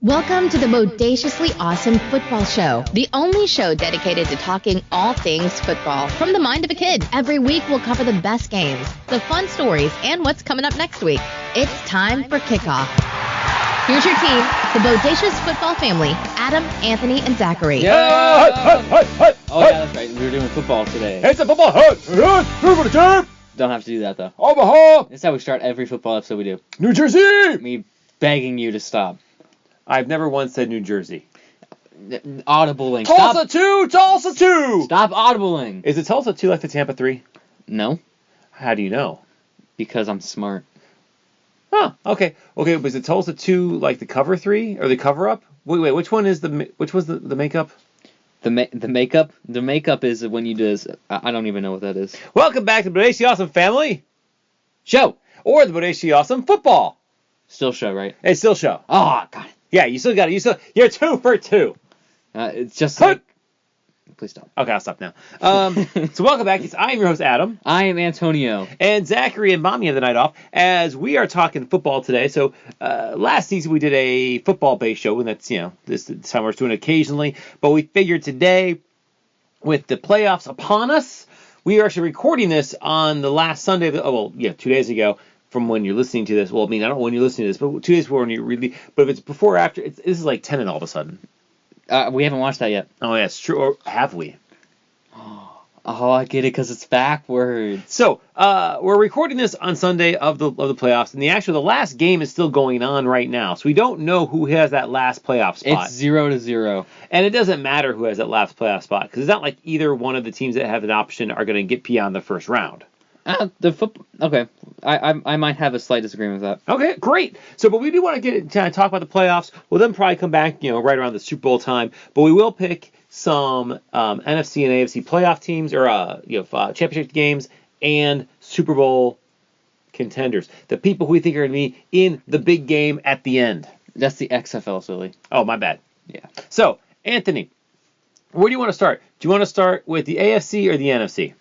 Welcome to the Bodaciously Awesome Football Show, the only show dedicated to talking all things football from the mind of a kid. Every week we'll cover the best games, the fun stories, and what's coming up next week. It's time for kickoff. Here's your team, the Bodacious football family, Adam, Anthony, and Zachary. Yeah! Oh, yeah, that's right. We were doing football today. It's a football team. Don't have to do that, though. Omaha! That's how we start every football episode we do. New Jersey! Me begging you to stop. I've never once said New Jersey. Audibling. Tulsa 2! Tulsa 2! Stop audibling. Is it Tulsa 2 like the Tampa 3? No. How do you know? Because I'm smart. Oh, okay. Okay, was it Tulsa 2 like the cover 3? Or the cover up? Wait, which one is which was the makeup? The makeup? The makeup is when you do this. I don't even know what that is. Welcome back to the Bodacious Awesome Family Show! Or the Bodacious Awesome Football. Still show, right? It's still show. Oh, God. Yeah, you still got it. You're 2 for 2. It's just like... Please stop. Okay, I'll stop now. So welcome back. I'm your host, Adam. I am Antonio. And Zachary and Mommy have the night off as we are talking football today. So last season we did a football-based show, and that's, this time we're doing it occasionally. But we figured today, with the playoffs upon us, we are actually recording this on the last Sunday, 2 days ago. From when you're listening to this. Well, I mean, I don't know when you're listening to this, but 2 days before when you really. But if it's before or after, this is like 10 and all of a sudden. We haven't watched that yet. Oh, yeah, it's true. Or have we? Oh, I get it because it's backwards. So, we're recording this on Sunday of the playoffs, and the last game is still going on right now. So we don't know who has that last playoff spot. It's 0-0. And it doesn't matter who has that last playoff spot, because it's not like either one of the teams that have an option are going to get beyond the first round. Okay. I might have a slight disagreement with that. Okay, great. So, but we do want to talk about the playoffs. We'll then probably come back, right around the Super Bowl time. But we will pick some NFC and AFC playoff teams or championship games and Super Bowl contenders. The people who we think are going to be in the big game at the end. That's the XFL, silly. Oh, my bad. Yeah. So, Anthony, where do you want to start? Do you want to start with the AFC or the NFC?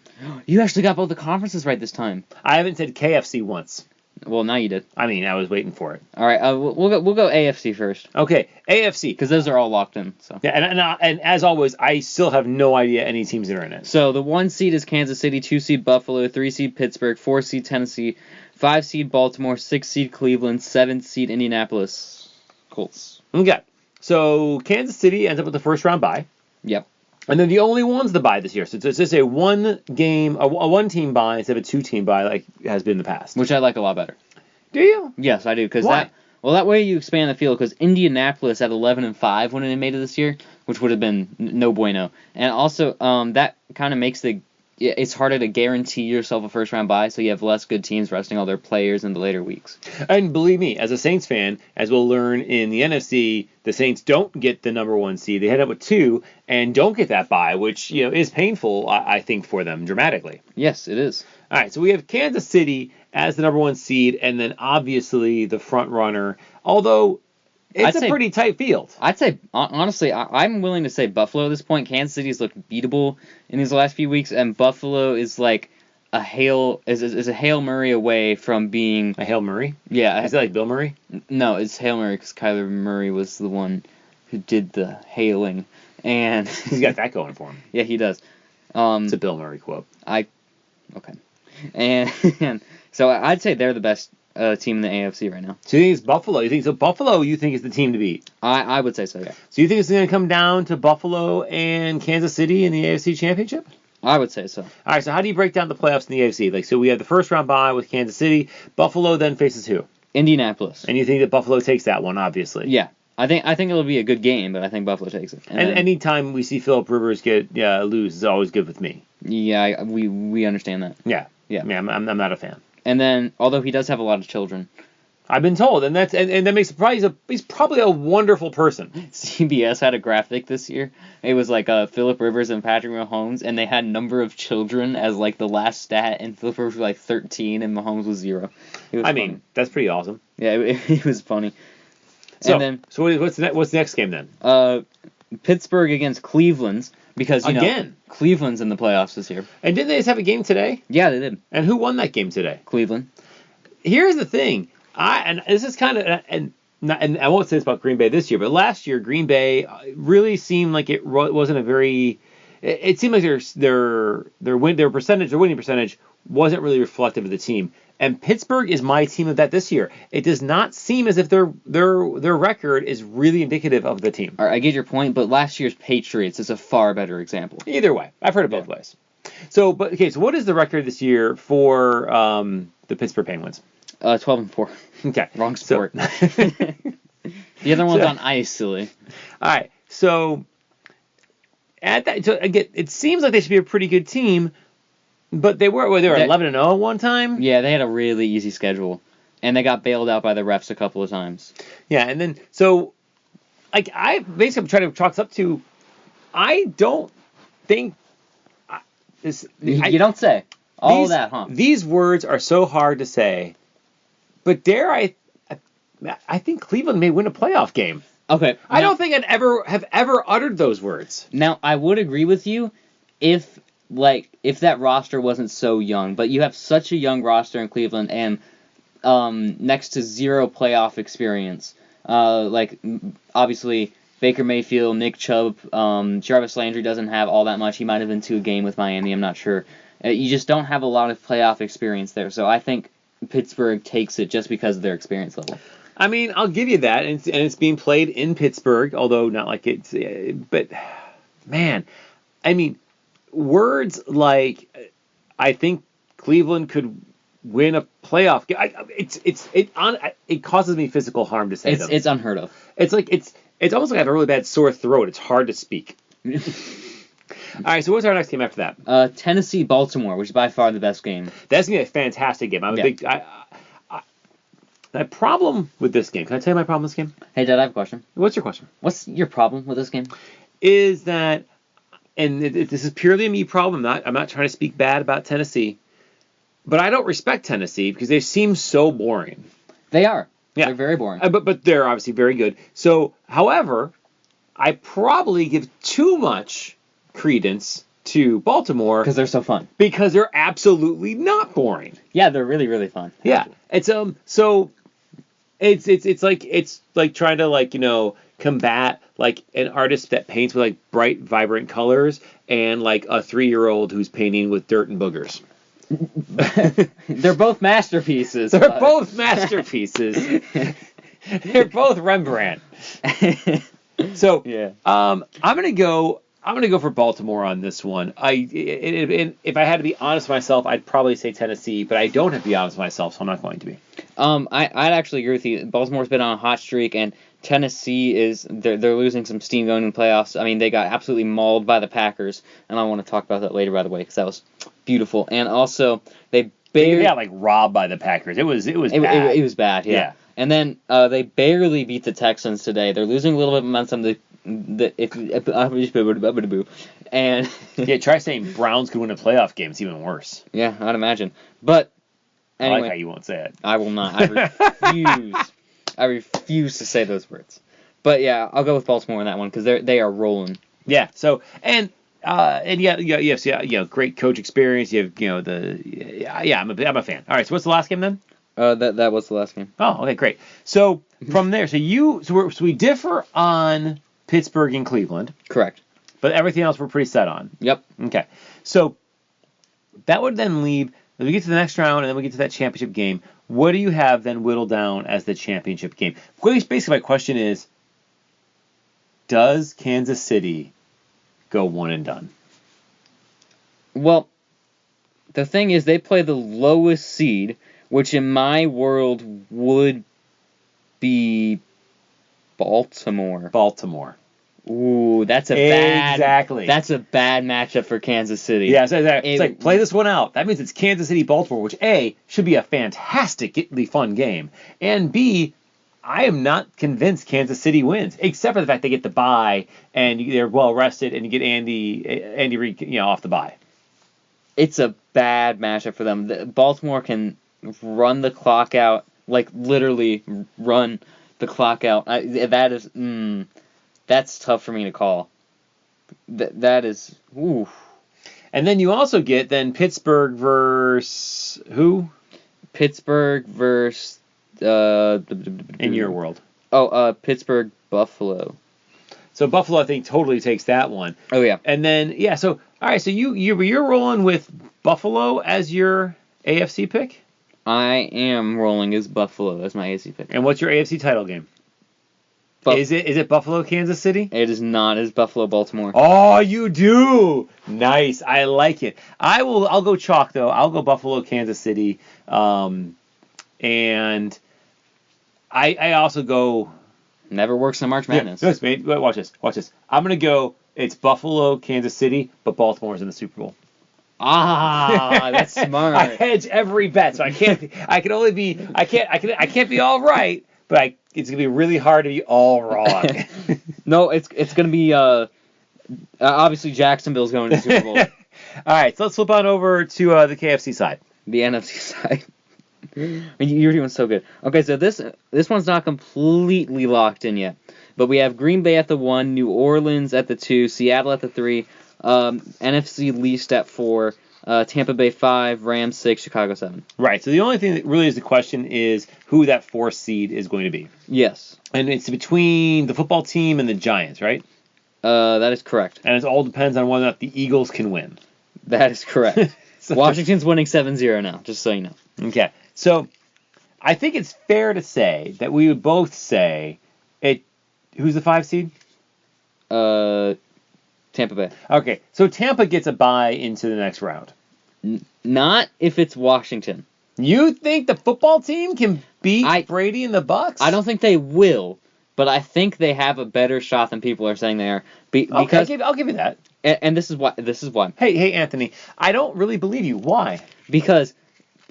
You actually got both the conferences right this time. I haven't said KFC once. Well, now you did. I mean, I was waiting for it. All right, we'll go AFC first. Okay, AFC, because those are all locked in. So yeah, and as always, I still have no idea any teams that are in it. So the 1 seed is Kansas City, 2 seed Buffalo, 3 seed Pittsburgh, 4 seed Tennessee, 5 seed Baltimore, 6 seed Cleveland, 7 seed Indianapolis Colts. Okay, so Kansas City ends up with the first round bye. Yep. And then the only ones to buy this year. So it's just a one-team buy instead of a 2-team buy like has been in the past. Which I like a lot better. Do you? Yes, I do. Cause why? That way you expand the field. Because Indianapolis at 11-5 when it made it this year, which would have been no bueno. And also, that kind of makes it's harder to guarantee yourself a first-round bye, so you have less good teams resting all their players in the later weeks. And believe me, as a Saints fan, as we'll learn in the NFC, the Saints don't get the number 1 seed. They head up with 2 and don't get that bye, which is painful, I think, for them dramatically. Yes, it is. All right, so we have Kansas City as the number 1 seed, and then obviously the front runner, although it's a pretty tight field. I'd say, honestly, I'm willing to say Buffalo at this point. Kansas City's looked beatable in these last few weeks, and Buffalo is like a Hail Murray away from being... A Hail Murray? Yeah. Is it like Bill Murray? No, it's Hail Murray because Kyler Murray was the one who did the hailing. And he's got that going for him. Yeah, he does. It's a Bill Murray quote. Okay. And so I'd say they're the best team in the AFC right now. So you think it's Buffalo? You think is the team to beat? I would say so, yeah. So you think it's going to come down to Buffalo and Kansas City in the AFC Championship? I would say so. All right, so how do you break down the playoffs in the AFC? So we have the first round bye with Kansas City. Buffalo then faces who? Indianapolis. And you think that Buffalo takes that one, obviously? Yeah. I think it'll be a good game, but I think Buffalo takes it. And anytime we see Phillip Rivers lose is always good with me. Yeah, we understand that. Yeah. Yeah. I'm not a fan. And then, although he does have a lot of children, I've been told, and that makes it probably he's probably a wonderful person. CBS had a graphic this year. It was like Phillip Rivers and Patrick Mahomes, and they had number of children as like the last stat, and Phillip Rivers was like 13, and Mahomes was 0. I mean, that's pretty awesome. Yeah, it was funny. So, and then, what's the next game then? Pittsburgh against Cleveland, because again Cleveland's in the playoffs this year. And didn't they just have a game today? Yeah, they did. And who won that game today? Cleveland. Here's the thing. And this is kind of, and and I won't say this about Green Bay this year, but last year Green Bay really seemed like it wasn't a very. It seemed like their winning percentage wasn't really reflective of the team. And Pittsburgh is my team of that this year. It does not seem as if their record is really indicative of the team. All right, I get your point, but last year's Patriots is a far better example. Either way, I've heard it both ways. So what is the record this year for the Pittsburgh Penguins? 12-4. Okay, wrong sport. The other one's on ice, silly. All right, so again, it seems like they should be a pretty good team. But they were 11-0 one time. Yeah, they had a really easy schedule, and they got bailed out by the refs a couple of times. Yeah, and then so, like I basically trying to chalk this up to, I don't think this. You don't say all that, huh? These words are so hard to say, but I think Cleveland may win a playoff game. Okay, I don't think I'd have ever uttered those words. Now I would agree with you if that roster wasn't so young, but you have such a young roster in Cleveland and next to zero playoff experience. Obviously Baker Mayfield, Nick Chubb, Jarvis Landry doesn't have all that much. He might have been to a game with Miami, I'm not sure. You just don't have a lot of playoff experience there, so I think Pittsburgh takes it just because of their experience level. I mean, I'll give you that, and it's being played in Pittsburgh, although not like it's. But man, I mean. Words like, I think Cleveland could win a playoff game. It causes me physical harm to say them. It's unheard of. It's like it's almost like I have a really bad sore throat. It's hard to speak. All right, so what's our next game after that? Tennessee Baltimore, which is by far the best game. That's gonna be a fantastic game. I'm a big. My problem with this game. Can I tell you my problem with this game? Hey, Dad, I have a question. What's your question? What's your problem with this game? Is that. And this is purely a me problem. I'm not trying to speak bad about Tennessee, but I don't respect Tennessee because they seem so boring. They are. Yeah. They're very boring. But they're obviously very good. So, however, I probably give too much credence to Baltimore because they're so fun. Because they're absolutely not boring. Yeah, they're really, really fun. Yeah. It's so it's like trying to combat like an artist that paints with like bright, vibrant colors and like a 3-year-old who's painting with dirt and boogers. They're both masterpieces. They're both masterpieces. They're both Rembrandt. So yeah. I'm gonna go for Baltimore on this one. If I had to be honest with myself, I'd probably say Tennessee, but I don't have to be honest with myself, so I'm not going to be. I'd actually agree with you. Baltimore's been on a hot streak, and Tennessee they're losing some steam going in the playoffs. I mean, they got absolutely mauled by the Packers, and I want to talk about that later, by the way, because that was beautiful. And also, they barely like robbed by the Packers. It was bad. It was bad, yeah. And then they barely beat the Texans today. They're losing a little bit of momentum. And try saying Browns could win a playoff game. It's even worse. Yeah, I'd imagine. But anyway, I like how you won't say it. I will not. I refuse to say those words. But yeah, I'll go with Baltimore in that one because they are rolling. Yeah. So and great coach experience. You have I'm a fan. All right. So what's the last game then? That was the last game. Oh, okay, great. So from there, so we differ on Pittsburgh and Cleveland. Correct. But everything else we're pretty set on. Yep. Okay. So that would then leave, as we get to the next round and then we get to that championship game, what do you have then whittled down as the championship game? Basically, my question is, does Kansas City go one and done? Well, the thing is, they play the lowest seed, which in my world would be Baltimore. Ooh, that's a bad matchup for Kansas City. Yeah, it's like play this one out. That means it's Kansas City Baltimore, which A, should be a fantastically fun game, and B, I am not convinced Kansas City wins, except for the fact they get the bye and they're well rested, and you get Andy Reid, off the bye. It's a bad matchup for them. Baltimore can run the clock out, like literally run the clock out. That's tough for me to call. That is, ooh. And then you also get then Pittsburgh versus who? Pittsburgh versus in your world. Pittsburgh, Buffalo. So Buffalo, I think, totally takes that one. Oh, yeah. And then, yeah, so, all right, so you're rolling with Buffalo as your AFC pick? I am rolling as Buffalo as my AFC pick. And what's your AFC title game? Is it Buffalo, Kansas City? It is not. It's Buffalo, Baltimore. Oh, you do. Nice. I like it. I'll go chalk though. I'll go Buffalo, Kansas City. And I also go. Never works in March Madness. Yeah, wait, watch this. I'm gonna go. It's Buffalo, Kansas City, but Baltimore's in the Super Bowl. That's smart. I hedge every bet, so I can't be all right, but it's gonna be really hard to be all wrong. No, it's gonna be obviously Jacksonville's going to the Super Bowl. All right, so let's flip on over to the KFC side. The NFC side. You're doing so good. Okay, so this one's not completely locked in yet, but we have Green Bay at the 1, New Orleans at the 2, Seattle at the 3, NFC least at 4, Tampa Bay 5, Rams 6, Chicago 7. Right. So the only thing that really is the question is who that 4th seed is going to be. Yes. And it's between the football team and the Giants, right? That is correct. And it all depends on whether or not the Eagles can win. That is correct. Washington's winning 7-0 now, just so you know. Okay. So I think it's fair to say that we would both say it. Who's the 5 seed? Tampa Bay. Okay, so Tampa gets a bye into the next round. Not if it's Washington. You think the football team can beat Brady and the Bucks? I don't think they will, but I think they have a better shot than people are saying they are. Because, okay, I'll give you that. And this is why. Hey, Anthony, I don't really believe you. Why? Because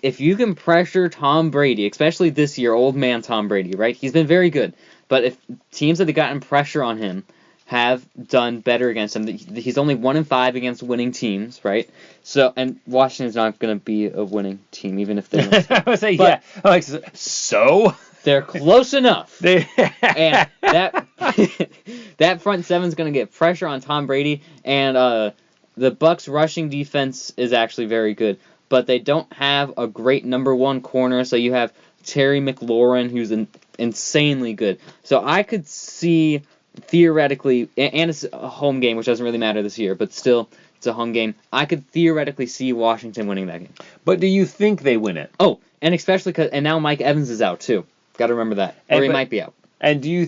if you can pressure Tom Brady, especially this year, old man Tom Brady, right? He's been very good. But if teams that have gotten pressure on him have done better against him, he's only 1-5 against winning teams, right? So, and Washington's not going to be a winning team, even if they're. I would say, yeah. I'm like, so? They're close enough. And that front seven's going to get pressure on Tom Brady, and the Bucks' rushing defense is actually very good, but they don't have a great number 1 corner, so you have Terry McLaurin, who's insanely good. So I could see, theoretically, and it's a home game, which doesn't really matter this year, but still, it's a home game. I could theoretically see Washington winning that game. But do you think they win it? Oh, and especially and now Mike Evans is out too. Got to remember that, or he might be out. And do you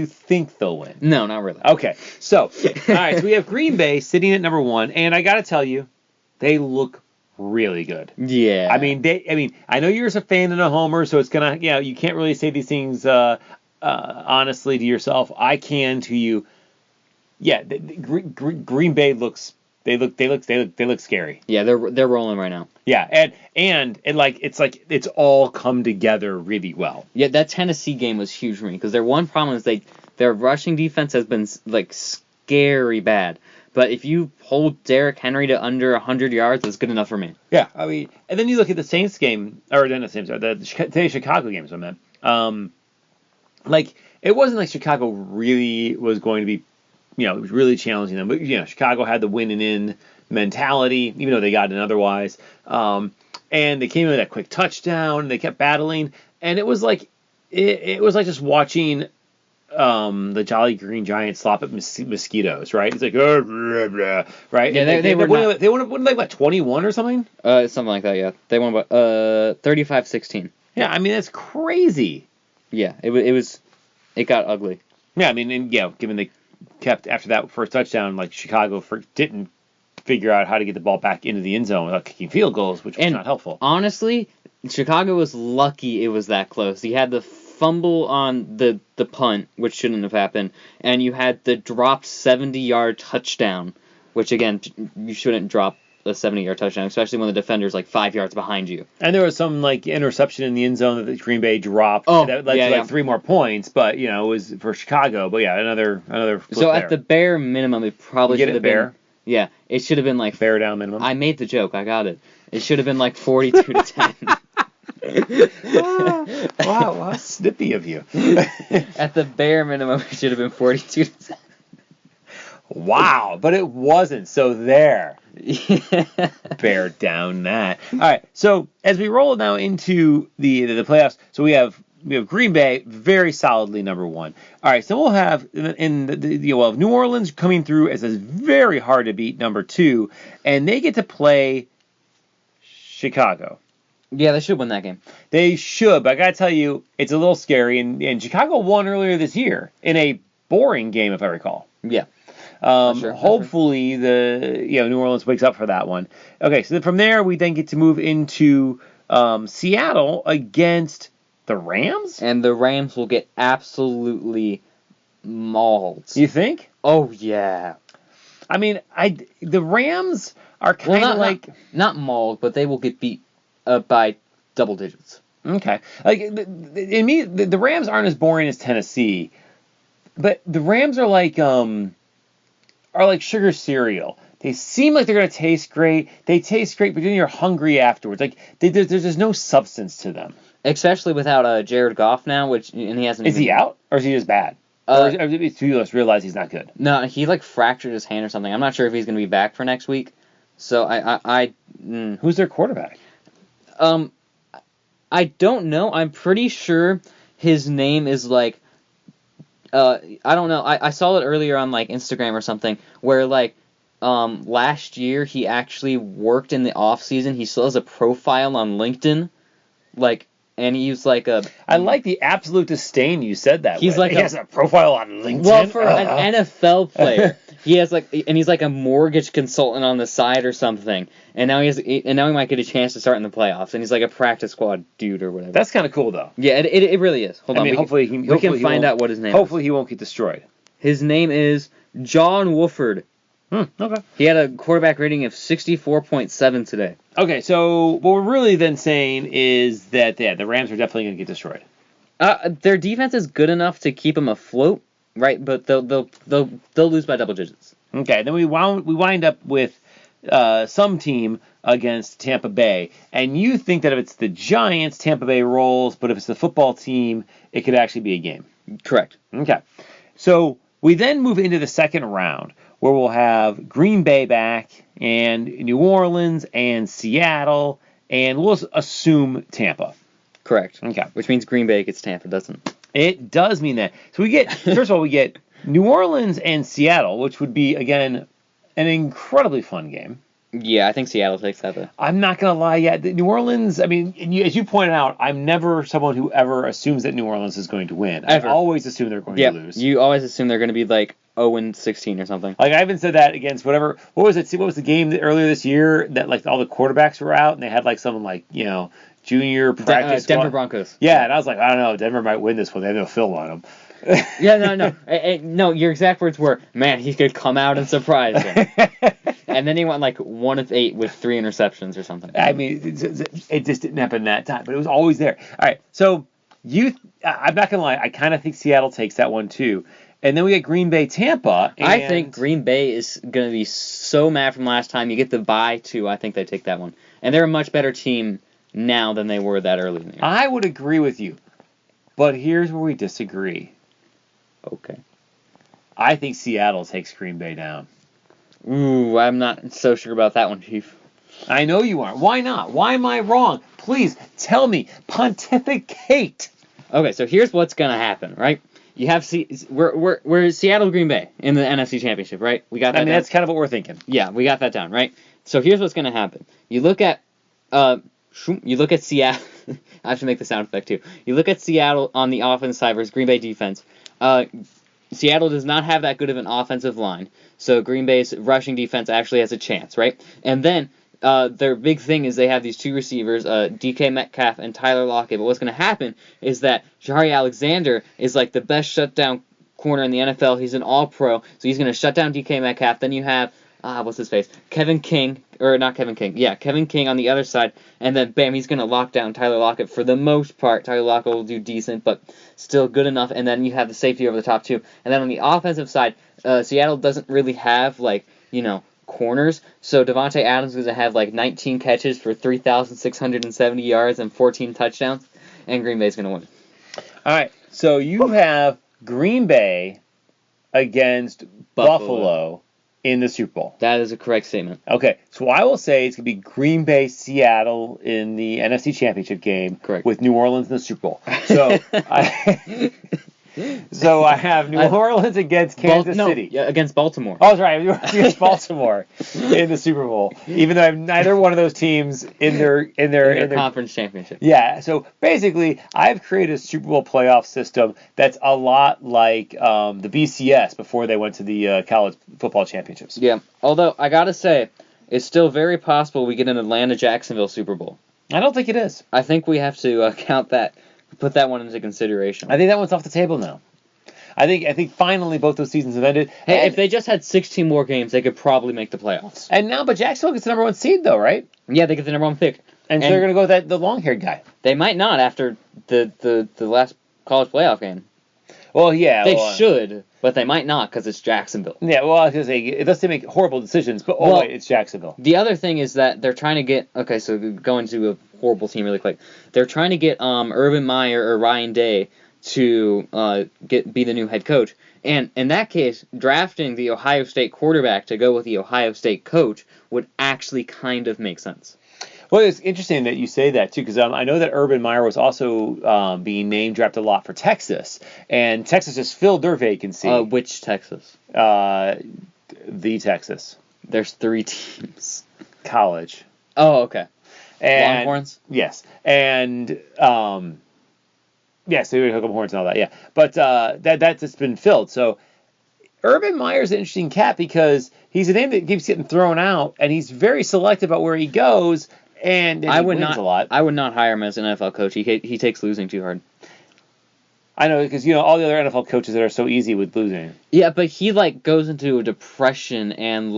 think they'll win? No, not really. Okay, so all right, so we have Green Bay sitting at number 1, and I got to tell you, they look really good. Yeah. I mean, I know you're a fan and a homer, so it's gonna, you can't really say these things honestly to yourself. I can to you. Yeah, Green Bay looks. They look scary. Yeah, they're rolling right now. Yeah, and it's all come together really well. Yeah, that Tennessee game was huge for me because their one problem is their rushing defense has been like scary bad. But if you hold Derrick Henry to under 100 yards, that's good enough for me. Yeah, I mean, and then you look at the Saints game, or not the Saints, today's Chicago game is what I meant. Like, it wasn't like Chicago really was going to be, it was really challenging them. But, Chicago had the winning-in mentality, even though they got it otherwise. And they came in with that quick touchdown, and they kept battling. And it was like, it was like just watching the Jolly Green Giants slop at mosquitoes, right? It's like, right? Yeah, they won like, what, 21 or something? Something like that, yeah. They won 35-16. Yeah, I mean, that's crazy. Yeah, it got ugly. Yeah, I mean, and given they kept, after that first touchdown, like Chicago didn't figure out how to get the ball back into the end zone without kicking field goals, which was not helpful. Honestly, Chicago was lucky it was that close. You had the fumble on the punt, which shouldn't have happened, and you had the dropped 70-yard touchdown, which, again, you shouldn't drop a 70-yard touchdown, especially when the defender's like 5 yards behind you. And there was some like interception in the end zone that Green Bay dropped that led to 3 more points, but it was for Chicago. But yeah, another flip so there. At the bare minimum, it probably should have been. Yeah, it should have been like bear down minimum. I made the joke. I got it. It should have been like 42-10. Wow, how snippy of you. At the bare minimum, it should have been 42-10. Wow, but it wasn't. So there. Bear down that. All right. So as we roll now into the playoffs, so we have Green Bay very solidly number 1. All right, so we'll have New Orleans coming through as a very hard to beat number 2, and they get to play Chicago. Yeah, they should win that game. They should, but I gotta tell you, it's a little scary. And Chicago won earlier this year in a boring game, if I recall. Yeah. Sure. Hopefully, New Orleans wakes up for that one. Okay, so then from there we then get to move into Seattle against the Rams, and the Rams will get absolutely mauled. You think? Oh yeah. I mean, the Rams are kind of not mauled, but they will get beat by double digits. Okay. The Rams aren't as boring as Tennessee, but the Rams are like sugar cereal. They seem like they're going to taste great. They taste great, but then you're hungry afterwards. There's no substance to them. Especially without Jared Goff now, and he hasn't. Is he out, or is he just bad? Or do you realize he's not good? No, he fractured his hand or something. I'm not sure if he's going to be back for next week. So Who's their quarterback? I don't know. I'm pretty sure his name is I don't know. I saw it earlier on Instagram or something where last year he actually worked in the off season. He still has a profile on LinkedIn, and he's I like the absolute disdain you said that. He has a profile on LinkedIn. Well, for an NFL player, he has and he's a mortgage consultant on the side or something. And now he might get a chance to start in the playoffs. And he's a practice squad dude or whatever. That's kind of cool though. Yeah, it really is. Hold on. Hopefully we can find out what his name is. Hopefully he won't get destroyed. His name is John Wolford. Okay. He had a quarterback rating of 64.7 today. Okay, so what we're really then saying is that the Rams are definitely going to get destroyed. Their defense is good enough to keep them afloat, right? But they'll lose by double digits. Okay, then we wind up with some team against Tampa Bay, and you think that if it's the Giants, Tampa Bay rolls, but if it's the football team, it could actually be a game. Correct. Okay, so we then move into the second round, where we'll have Green Bay back, and New Orleans, and Seattle, and we'll assume Tampa. Correct. Okay. Which means Green Bay gets Tampa, doesn't it? It does mean that. So first of all, we get New Orleans and Seattle, which would be, again, an incredibly fun game. Yeah, I think Seattle takes that, though. I'm not going to lie yet. New Orleans, as you pointed out, I'm never someone who ever assumes that New Orleans is going to win. Ever. I always assume they're going to lose. You always assume they're going to be 0-16 or something. I even said that against whatever. What was it? What was the game earlier this year that all the quarterbacks were out and they had someone junior practice? Denver Broncos. Yeah, and I was like, I don't know, Denver might win this one. They have no film on them. Yeah, no. No, your exact words were, man, he could come out and surprise them. And then he went 1 of 8 with 3 interceptions or something. I mean, it just didn't happen that time, but it was always there. All right, so I'm not going to lie, I kind of think Seattle takes that one too. And then we get Green Bay, Tampa. I think Green Bay is going to be so mad from last time. You get the bye, too. I think they take that one. And they're a much better team now than they were that early in the year. I would agree with you. But here's where we disagree. Okay. I think Seattle takes Green Bay down. Ooh, I'm not so sure about that one, Chief. I know you aren't. Why not? Why am I wrong? Please tell me. Pontificate. Okay, so here's what's going to happen, right? You have we're Seattle Green Bay in the NFC Championship, right? We got that. That's kind of what we're thinking. Yeah, we got that down, right? So here's what's going to happen. You look at Seattle. I have to make the sound effect too. You look at Seattle on the offense side versus Green Bay defense. Seattle does not have that good of an offensive line, so Green Bay's rushing defense actually has a chance, right? And then their big thing is they have these two receivers, DK Metcalf and Tyler Lockett. But what's going to happen is that Jahari Alexander is the best shutdown corner in the NFL. He's an all-pro, so he's going to shut down DK Metcalf. Then you have, what's his face? Kevin King on the other side. And then, bam, he's going to lock down Tyler Lockett for the most part. Tyler Lockett will do decent, but still good enough. And then you have the safety over the top, too. And then on the offensive side, Seattle doesn't really have, corners. So Devontae Adams is going to have 19 catches for 3,670 yards and 14 touchdowns. And Green Bay's going to win. All right. So you have Green Bay against Buffalo. in the Super Bowl. That is a correct statement. Okay, so I will say it's going to be Green Bay, Seattle in the NFC Championship game. Correct. With New Orleans in the Super Bowl. So I have New Orleans against Kansas City. Yeah, against Baltimore. Oh, that's right. Against Baltimore in the Super Bowl. Even though I have neither one of those teams in their conference championship. Yeah. So basically, I've created a Super Bowl playoff system that's a lot like the BCS before they went to the college football championships. Yeah. Although I gotta say, it's still very possible we get an Atlanta-Jacksonville Super Bowl. I don't think it is. I think we have to put that one into consideration. I think that one's off the table now. I think finally both those seasons have ended. Hey, if they just had 16 more games, they could probably make the playoffs. But Jacksonville gets the number 1 seed though, right? Yeah, they get the number 1 pick. And so they're going to go with the long-haired guy. They might not after the last college playoff game. Well, yeah. They should, but they might not because it's Jacksonville. Yeah, well, I was going to say, unless they make horrible decisions, but wait, it's Jacksonville. The other thing is that they're trying to get, so going to a horrible team really quick. They're trying to get Urban Meyer or Ryan Day to be the new head coach. And in that case, drafting the Ohio State quarterback to go with the Ohio State coach would actually kind of make sense. Well, it's interesting that you say that, too, because I know that Urban Meyer was also being name-drafted a lot for Texas, and Texas just filled their vacancy. Which Texas? The Texas. There's 3 teams. College. Oh, okay. And, Longhorns? Yes. And, yes, they would hook up horns and all that, yeah. But that's just been filled. So Urban Meyer's an interesting cat because he's a name that keeps getting thrown out, and he's very selective about where he goes. And he wins a lot. I would not hire him as an NFL coach. He takes losing too hard. I know, because all the other NFL coaches that are so easy with losing. Yeah, but he goes into a depression and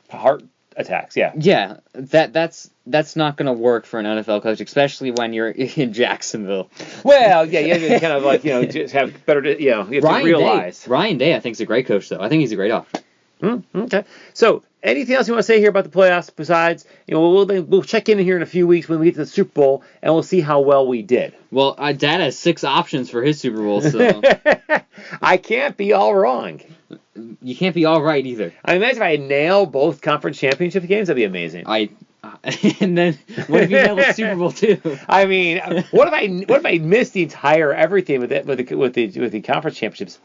heart attacks. Yeah. Yeah, that's not gonna work for an NFL coach, especially when you're in Jacksonville. Well, yeah, you have to kind of just have better. You have to realize. Ryan Day, I think, is a great coach, though. I think he's a great option. Okay. So, anything else you want to say here about the playoffs besides, we'll check in here in a few weeks when we get to the Super Bowl, and we'll see how well we did. Well, Dad has 6 options for his Super Bowl, so... I can't be all wrong. You can't be all right, either. I imagine if I nail both conference championship games, that'd be amazing. And then, what if you nail the Super Bowl, too? I mean, what if I missed the entire everything with the conference championships,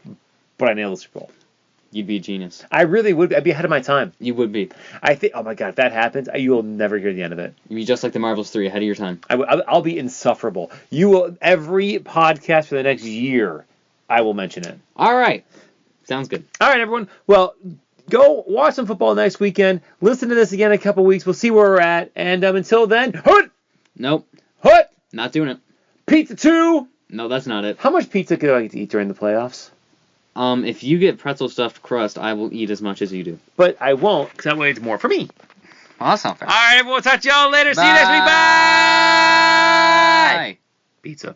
but I nailed the Super Bowl? You'd be a genius. I really would. I'd be ahead of my time. You would be. I think. Oh my God, if that happens, you will never hear the end of it. You'd be just like the Marvels 3, ahead of your time. I'll be insufferable. You will. Every podcast for the next year, I will mention it. All right. Sounds good. All right, everyone. Well, go watch some football next weekend. Listen to this again in a couple weeks. We'll see where we're at. And until then, Hood. Nope. Hood. Not doing it. Pizza 2. No, that's not it. How much pizza could I get to eat during the playoffs? If you get pretzel stuffed crust, I will eat as much as you do. But I won't, because that way it's more for me. Well, that's not fair. All right, everyone. Talk to y'all later. See you next week. Bye. Bye. Pizza.